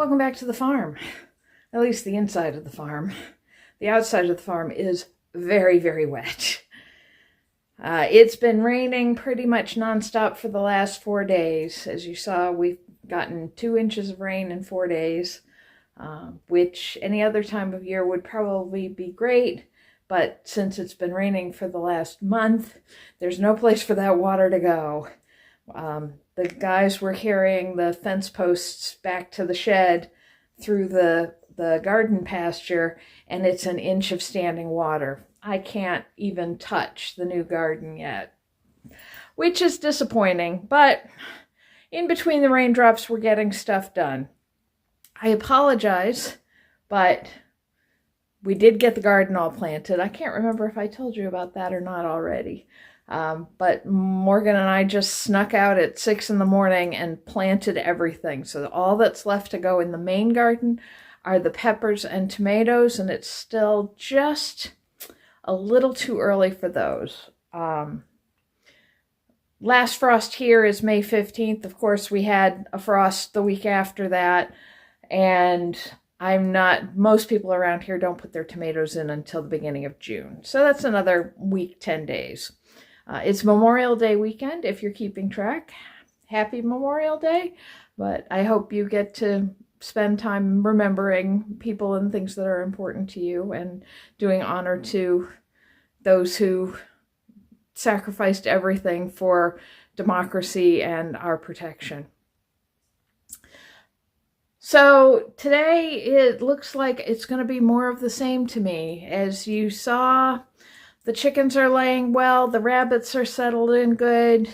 Welcome back to the farm, at least the inside of the farm. The outside of the farm is very, very wet. It's been raining pretty much nonstop for the last 4 days. As you saw, we've gotten 2 inches of rain in 4 days, which any other time of year would probably be great. But since it's been raining for the last month, there's no place for that water to go. The guys were carrying the fence posts back to the shed through the garden pasture, and it's an inch of standing water. I can't even touch the new garden yet, which is disappointing, but in between the raindrops, we're getting stuff done. I apologize, but we did get the garden all planted. I can't remember if I told you about that or not already. But Morgan and I just snuck out at 6 in the morning and planted everything. So all that's left to go in the main garden are the peppers and tomatoes, and it's still just a little too early for those. Last frost here is May 15th. Of course, we had a frost the week after that, and most people around here don't put their tomatoes in until the beginning of June. So that's another week, 10 days. It's Memorial Day weekend, if you're keeping track. Happy Memorial Day, but I hope you get to spend time remembering people and things that are important to you and doing honor to those who sacrificed everything for democracy and our protection. So today it looks like it's going to be more of the same to me. As you saw, the chickens are laying well, the rabbits are settled in good.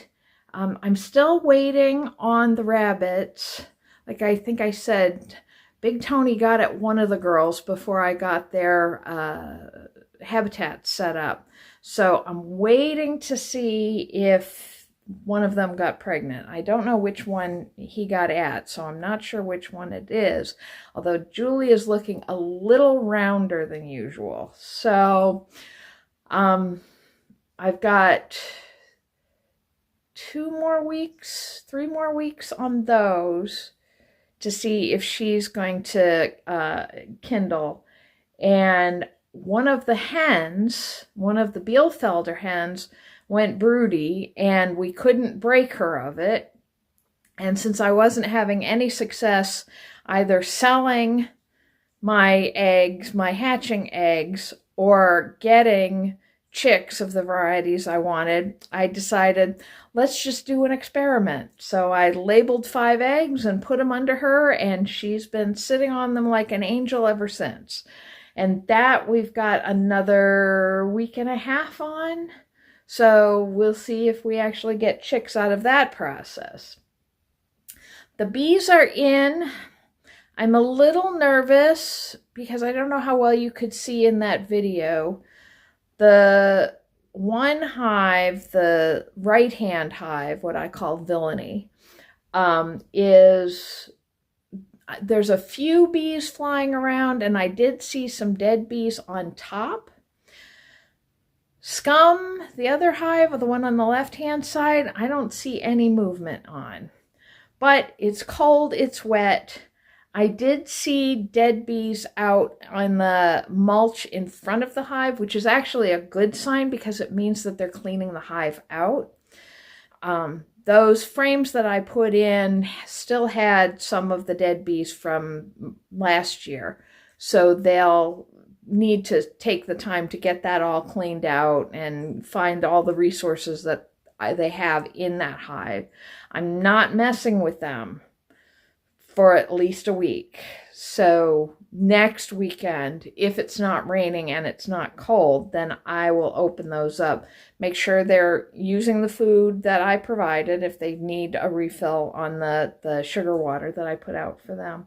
I'm still waiting on the rabbits. Like I think I said, Big Tony got at one of the girls before I got their habitat set up. So I'm waiting to see if one of them got pregnant. I don't know which one he got at, so I'm not sure which one it is. Although Julie is looking a little rounder than usual. So I've got 3 more weeks on those to see if she's going to kindle. And one of the Bielefelder hens, went broody, and we couldn't break her of it. And since I wasn't having any success either selling my eggs, my hatching eggs, or getting chicks of the varieties I wanted, I decided, let's just do an experiment. So I labeled 5 eggs and put them under her, and she's been sitting on them like an angel ever since. And that we've got another week and a half on. So we'll see if we actually get chicks out of that process. The bees are in. I'm a little nervous because I don't know how well you could see in that video. The one hive, the right-hand hive, what I call Villainy, there's a few bees flying around, and I did see some dead bees on top. Scum, the other hive, the one on the left-hand side, I don't see any movement on. But it's cold, it's wet. I did see dead bees out on the mulch in front of the hive, which is actually a good sign because it means that they're cleaning the hive out. Those frames that I put in still had some of the dead bees from last year, so they'll need to take the time to get that all cleaned out and find all the resources that they have in that hive. I'm not messing with them for at least a week. So next weekend, if it's not raining and it's not cold, then I will open those up. Make sure they're using the food that I provided if they need a refill on the sugar water that I put out for them.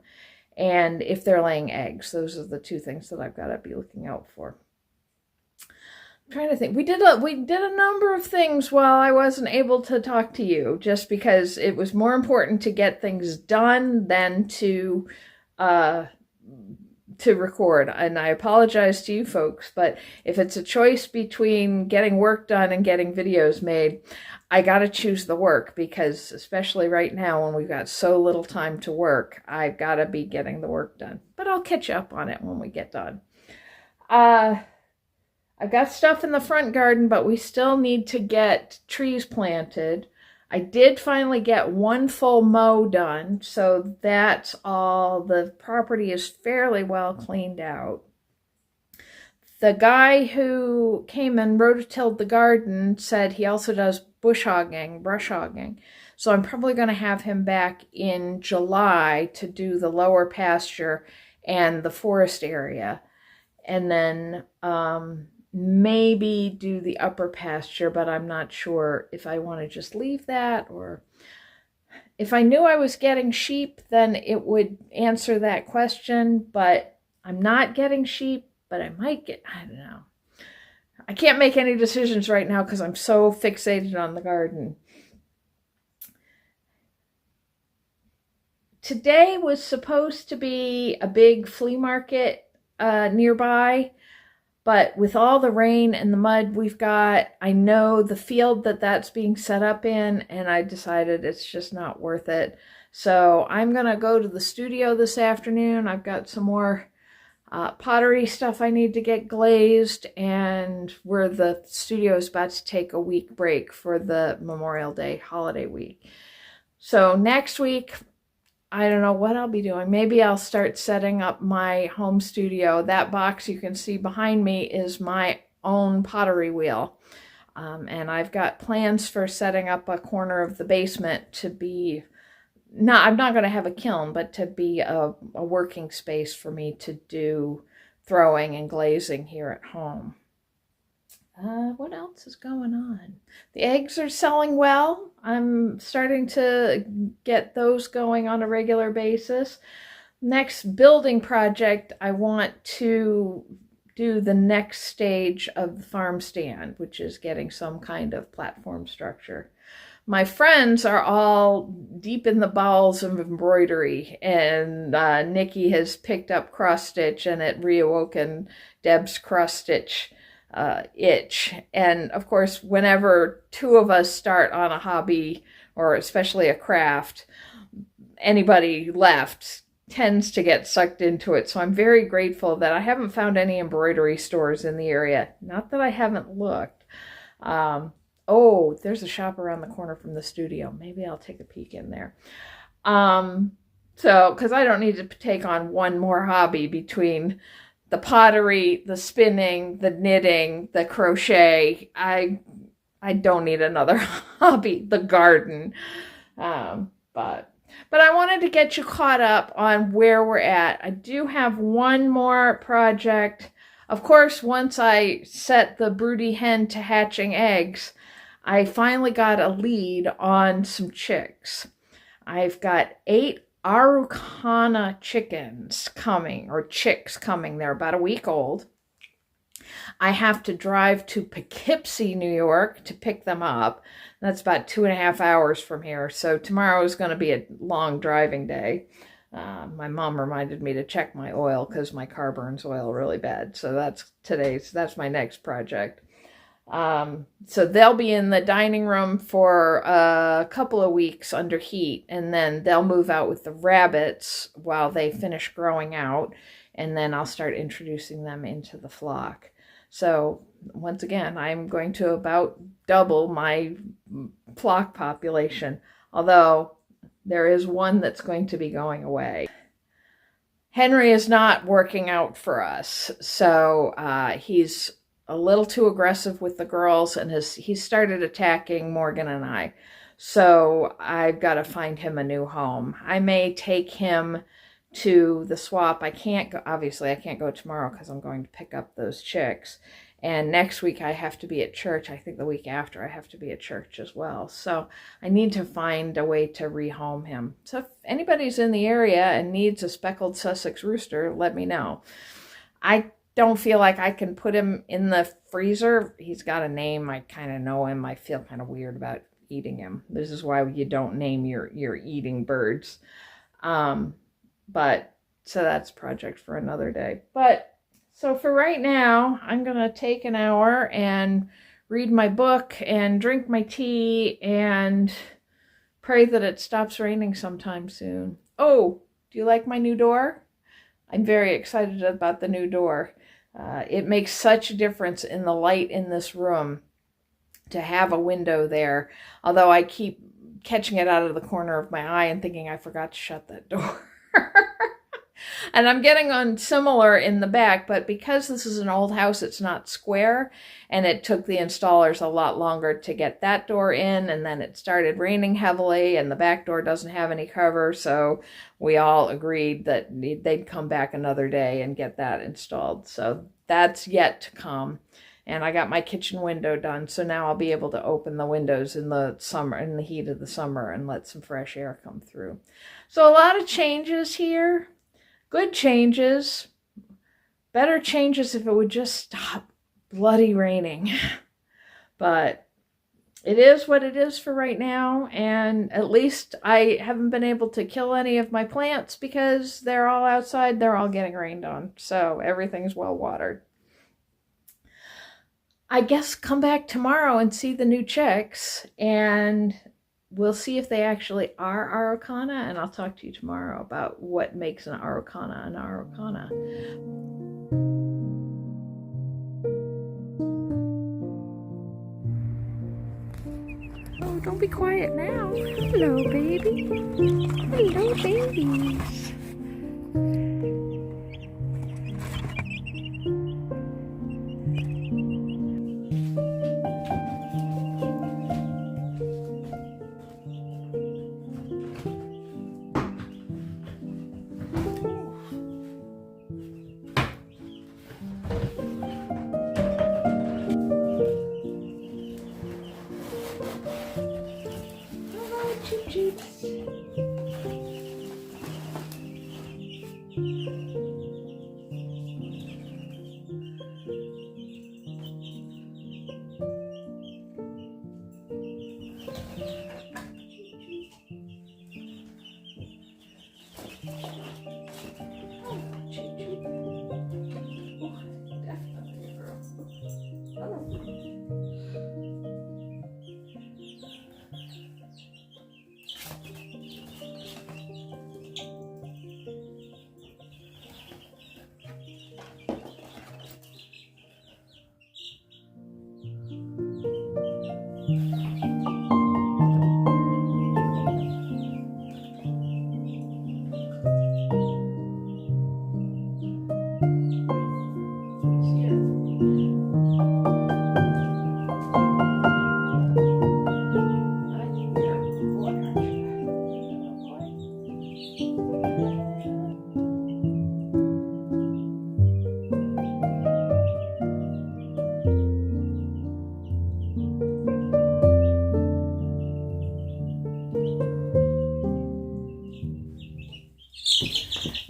And if they're laying eggs, those are the 2 things that I've got to be looking out for. I'm trying to think. We did a number of things while I wasn't able to talk to you, just because it was more important to get things done than to to record, and I apologize to you folks, but if it's a choice between getting work done and getting videos made, I got to choose the work, because especially right now when we've got so little time to work, I've got to be getting the work done. But I'll catch up on it when we get done. I've got stuff in the front garden, but we still need to get trees planted. I did finally get one full mow done, so that's all. The property is fairly well cleaned out. The guy who came and rototilled the garden said he also does brush hogging. So I'm probably going to have him back in July to do the lower pasture and the forest area. And then maybe do the upper pasture, but I'm not sure if I want to just leave that, or if I knew I was getting sheep, then it would answer that question, but I'm not getting sheep, but I might get, I don't know. I can't make any decisions right now because I'm so fixated on the garden. Today was supposed to be a big flea market nearby, but with all the rain and the mud we've got, I know the field that's being set up in, and I decided it's just not worth it. So I'm going to go to the studio this afternoon. I've got some more pottery stuff I need to get glazed, and where the studio is about to take a week break for the Memorial Day holiday week. So next week, I don't know what I'll be doing. Maybe I'll start setting up my home studio. That box you can see behind me is my own pottery wheel. And I've got plans for setting up a corner of the basement to be, I'm not going to have a kiln, but to be a working space for me to do throwing and glazing here at home. What else is going on? The eggs are selling well. I'm starting to get those going on a regular basis. Next building project, I want to do the next stage of the farm stand, which is getting some kind of platform structure. My friends are all deep in the bowels of embroidery, and Nikki has picked up cross stitch, and it reawoken Deb's cross stitch itch. And of course, whenever two of us start on a hobby, or especially a craft, anybody left tends to get sucked into it. So I'm very grateful that I haven't found any embroidery stores in the area. Not that I haven't looked. Oh, there's a shop around the corner from the studio. Maybe I'll take a peek in there. So, because I don't need to take on one more hobby between the pottery, the spinning, the knitting, the crochet. I don't need another hobby, the garden. But I wanted to get you caught up on where we're at. I do have one more project. Of course, once I set the broody hen to hatching eggs, I finally got a lead on some chicks. I've got 8 Araucana chickens coming, or chicks coming. They're about a week old. I have to drive to Poughkeepsie, New York to pick them up. That's about 2.5 hours from here. So tomorrow is going to be a long driving day. My mom reminded me to check my oil because my car burns oil really bad. So that's my next project. So they'll be in the dining room for a couple of weeks under heat, and then they'll move out with the rabbits while they finish growing out, and then I'll start introducing them into the flock. So once again, I'm going to about double my flock population, although there is one that's going to be going away. Henry is not working out for us, so he's a little too aggressive with the girls, and he started attacking Morgan and I. So I've got to find him a new home. I may take him to the swap. I can't go, obviously I can't go tomorrow because I'm going to pick up those chicks. And next week I have to be at church. I think the week after I have to be at church as well. So I need to find a way to rehome him. So if anybody's in the area and needs a speckled Sussex rooster, let me know. I don't feel like I can put him in the freezer. He's got a name. I kind of know him. I feel kind of weird about eating him. This is why you don't name your eating birds. But So that's a project for another day. But so for right now, I'm going to take an hour and read my book and drink my tea and pray that it stops raining sometime soon. Oh, do you like my new door? I'm very excited about the new door. It makes such a difference in the light in this room to have a window there, although I keep catching it out of the corner of my eye and thinking I forgot to shut that door. And I'm getting on similar in the back, but because this is an old house, it's not square, and it took the installers a lot longer to get that door in, and then it started raining heavily, and the back door doesn't have any cover, so we all agreed that they'd come back another day and get that installed. So that's yet to come. And I got my kitchen window done, so now I'll be able to open the windows in the summer, in the heat of the summer, and let some fresh air come through. So a lot of changes here. Good changes. Better changes if it would just stop bloody raining. But it is what it is for right now, and at least I haven't been able to kill any of my plants because they're all outside, they're all getting rained on, so everything's well watered. I guess come back tomorrow and see the new chicks, and we'll see if they actually are Araucana, and I'll talk to you tomorrow about what makes an Araucana an Araucana. Oh, don't be quiet now. Hello, baby. Hello, babies.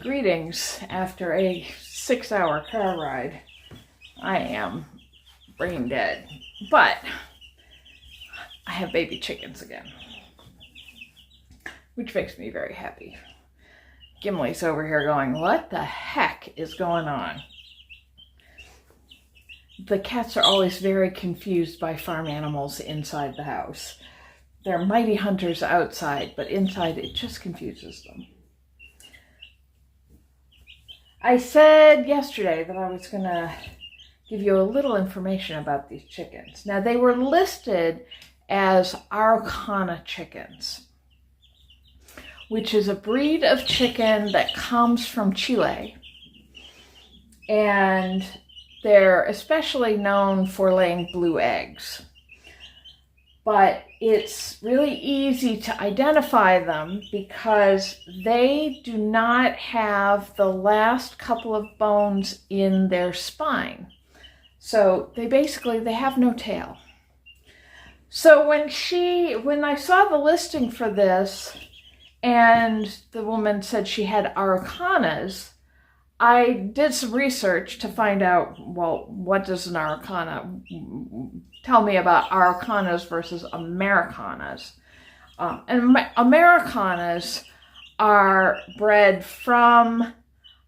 Greetings after a 6-hour car ride. I am brain dead, but I have baby chickens again, which makes me very happy. Gimli's over here going, what the heck is going on? The cats are always very confused by farm animals inside the house. They're mighty hunters outside, but inside it just confuses them. I said yesterday that I was going to give you a little information about these chickens. Now, they were listed as Araucana chickens, which is a breed of chicken that comes from Chile. And they're especially known for laying blue eggs. But it's really easy to identify them because they do not have the last couple of bones in their spine. So they have no tail. So when I saw the listing for this and the woman said she had Araucanas, I did some research to find out, well, what does an Araucana tell me about Araucanas versus Americanas? And Americanas are bred from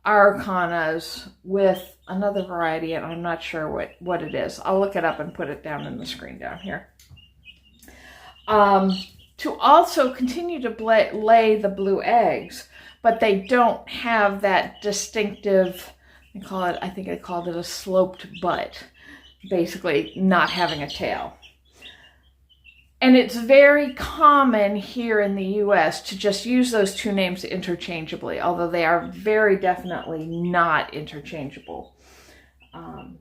Araucanas with another variety, and I'm not sure what it is. I'll look it up and put it down in the screen down here. To also continue to lay the blue eggs, but they don't have that distinctive, I think I called it a sloped butt, basically not having a tail. And it's very common here in the US to just use those two names interchangeably, although they are very definitely not interchangeable. The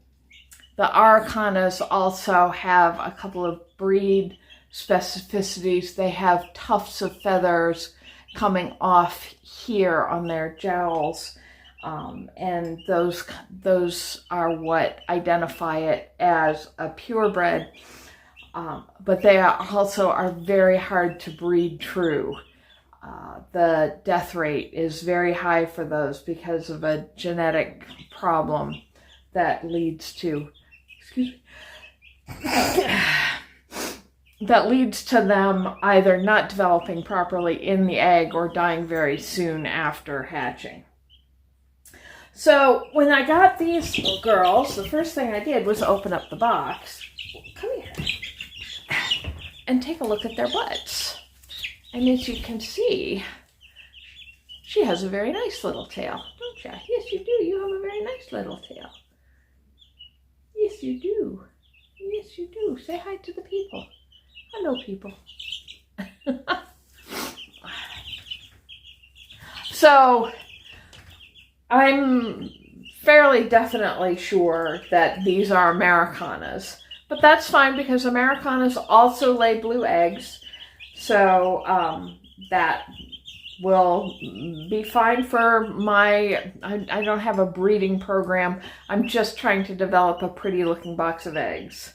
Araucanas also have a couple of breed specificities. They have tufts of feathers coming off here on their jowls, and those are what identify it as a purebred. But they also are very hard to breed true. The death rate is very high for those because of a genetic problem that leads to, that leads to them either not developing properly in the egg or dying very soon after hatching. So when I got these little girls, the first thing I did was open up the box. Come here. And take a look at their butts. And as you can see, she has a very nice little tail, don't you? Yes, you do. You have a very nice little tail. Yes, you do. Yes, you do. Say hi to the people. Hello, people. So, I'm fairly definitely sure that these are Americanas. But that's fine because Americanas also lay blue eggs. So that will be fine for my, I don't have a breeding program. I'm just trying to develop a pretty looking box of eggs,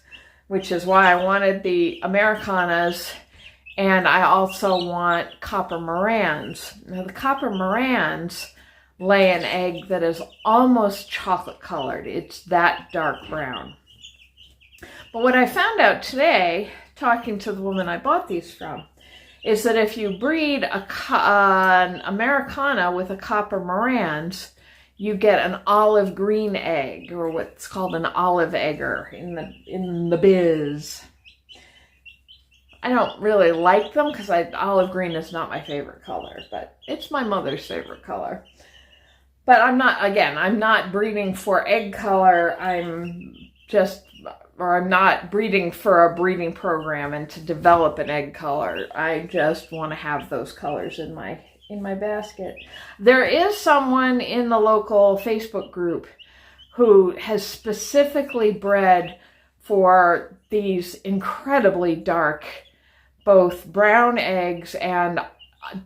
which is why I wanted the Americanas, and I also want Copper Marans. Now the Copper Marans lay an egg that is almost chocolate colored. It's that dark brown. But what I found out today, talking to the woman I bought these from, is that if you breed an Americana with a Copper Marans, you get an olive green egg, or what's called an olive egger in the biz. I don't really like them because olive green is not my favorite color, but it's my mother's favorite color. But I'm not breeding for egg color. I'm not breeding for a breeding program and to develop an egg color. I just want to have those colors in my basket. There is someone in the local Facebook group who has specifically bred for these incredibly dark, both brown eggs and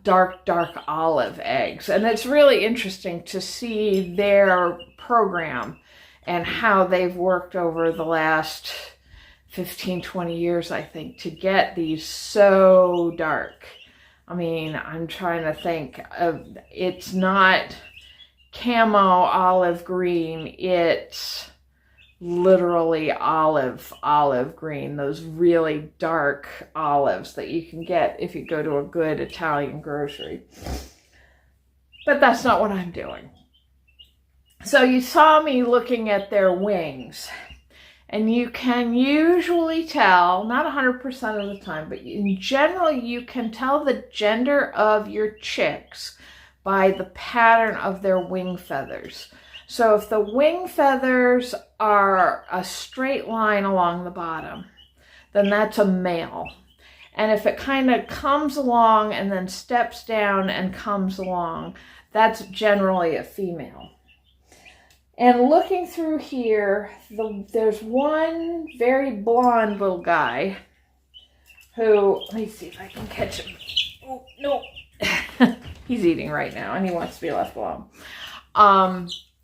dark olive eggs. And it's really interesting to see their program and how they've worked over the last 15, 20 years, I think, to get these so dark. I mean, I'm trying to think of, it's not camo olive green, it's literally olive green, those really dark olives that you can get if you go to a good Italian grocery. But that's not what I'm doing. So you saw me looking at their wings, and you can usually tell, not 100% of the time, but in general you can tell the gender of your chicks by the pattern of their wing feathers. So if the wing feathers are a straight line along the bottom, then that's a male. And if it kind of comes along and then steps down and comes along, that's generally a female. And looking through here, there's one very blonde little guy who, let me see if I can catch him. Oh, no. He's eating right now and he wants to be left alone.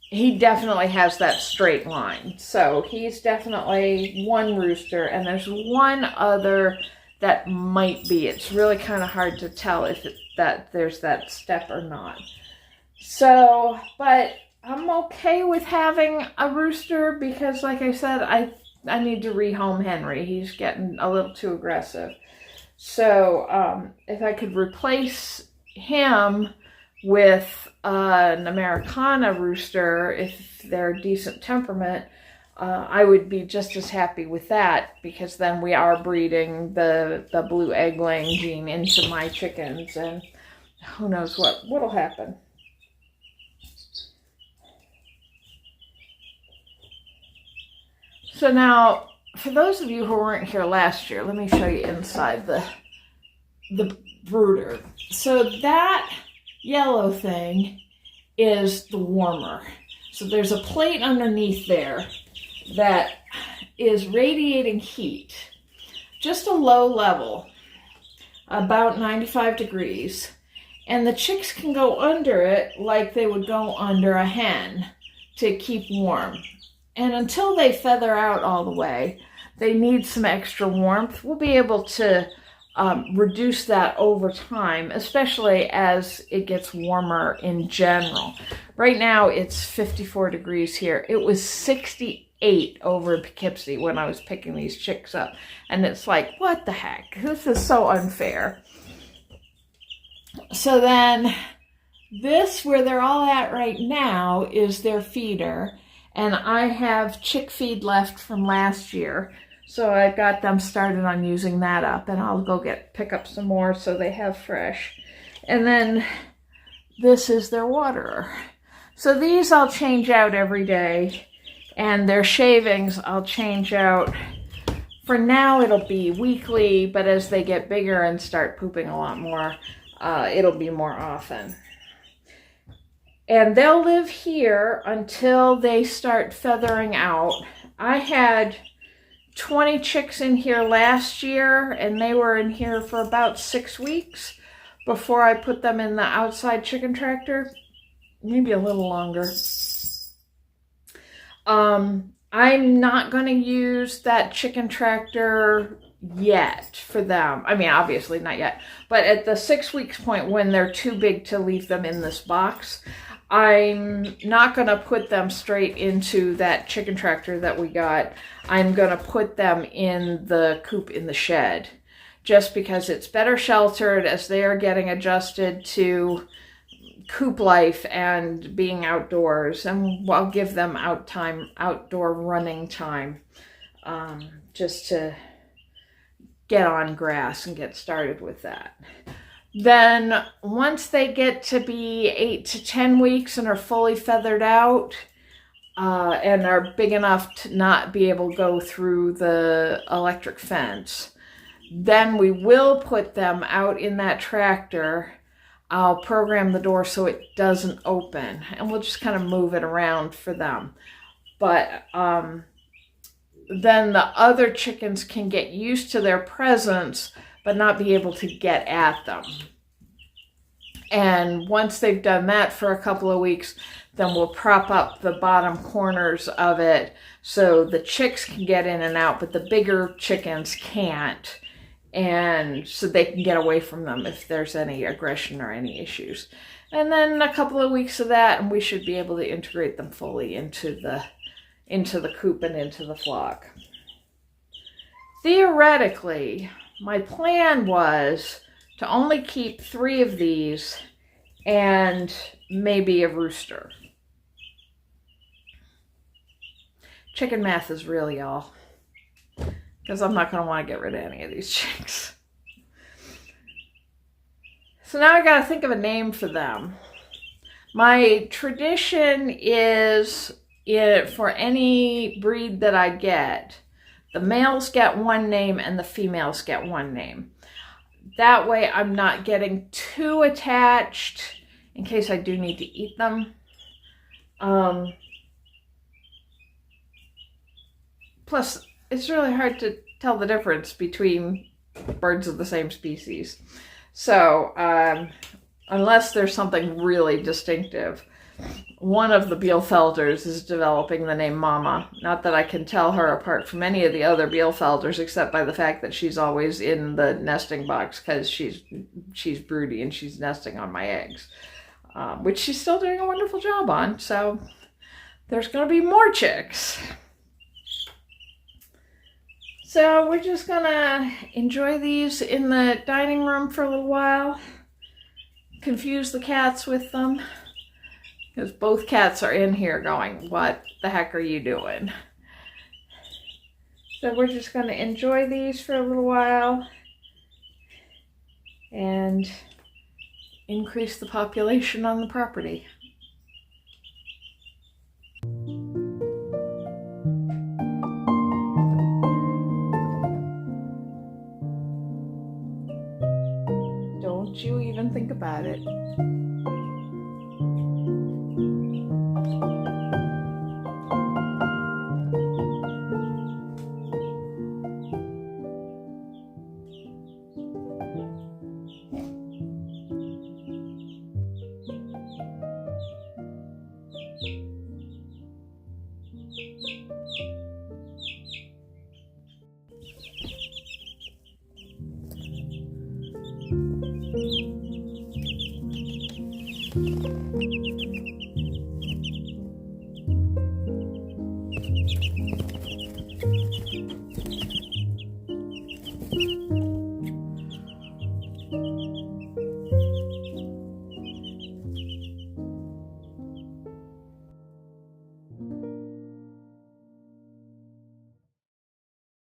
He definitely has that straight line. So he's definitely one rooster, and there's one other that might be. It's really kind of hard to tell if there's that step or not. So, but I'm okay with having a rooster because, like I said, I need to rehome Henry. He's getting a little too aggressive. So if I could replace him with an Americana rooster, if they're decent temperament, I would be just as happy with that, because then we are breeding the blue egg laying gene into my chickens, and who knows what'll happen. So now, for those of you who weren't here last year, let me show you inside the brooder. So that yellow thing is the warmer. So there's a plate underneath there that is radiating heat, just a low level, about 95 degrees, and the chicks can go under it like they would go under a hen to keep warm. And until they feather out all the way, they need some extra warmth. We'll be able to reduce that over time, especially as it gets warmer in general. Right now it's 54 degrees here. It was 68 over in Poughkeepsie when I was picking these chicks up. And it's like, what the heck? This is so unfair. So then this, where they're all at right now, is their feeder. And I have chick feed left from last year. So I got them started on using that up, and I'll go pick up some more so they have fresh. And then this is their waterer. So these I'll change out every day, and their shavings I'll change out. For now it'll be weekly, but as they get bigger and start pooping a lot more, it'll be more often. And they'll live here until they start feathering out. I had 20 chicks in here last year, and they were in here for about 6 weeks before I put them in the outside chicken tractor, maybe a little longer. I'm not going to use that chicken tractor yet for them. I mean, obviously not yet, but at the 6 weeks point when they're too big to leave them in this box, I'm not going to put them straight into that chicken tractor that we got. I'm going to put them in the coop in the shed, just because it's better sheltered as they are getting adjusted to coop life and being outdoors. And I'll give them outdoor running time, just to get on grass and get started with that. Then once they get to be 8 to 10 weeks and are fully feathered out, and are big enough to not be able to go through the electric fence, then we will put them out in that tractor. I'll program the door so it doesn't open, and we'll just kind of move it around for them. But then the other chickens can get used to their presence but not be able to get at them. And once they've done that for a couple of weeks, then we'll prop up the bottom corners of it so the chicks can get in and out, but the bigger chickens can't. And so they can get away from them if there's any aggression or any issues. And then a couple of weeks of that, and we should be able to integrate them fully into the coop and into the flock. Theoretically, my plan was to only keep 3 of these and maybe a rooster. Chicken math is really all, because I'm not going to want to get rid of any of these chicks. So now I got to think of a name for them. My tradition is, for any breed that I get, the males get one name and the females get one name. That way I'm not getting too attached in case I do need to eat them. Plus, it's really hard to tell the difference between birds of the same species. So, unless there's something really distinctive, one of the Bielefelders is developing the name Mama. Not that I can tell her apart from any of the other Bielefelders, except by the fact that she's always in the nesting box, because she's broody and she's nesting on my eggs, which she's still doing a wonderful job on. So there's going to be more chicks. So we're just going to enjoy these in the dining room for a little while. confuse the cats with them, because both cats are in here going, what the heck are you doing? So we're just going to enjoy these for a little while and increase the population on the property. Don't you even think about it.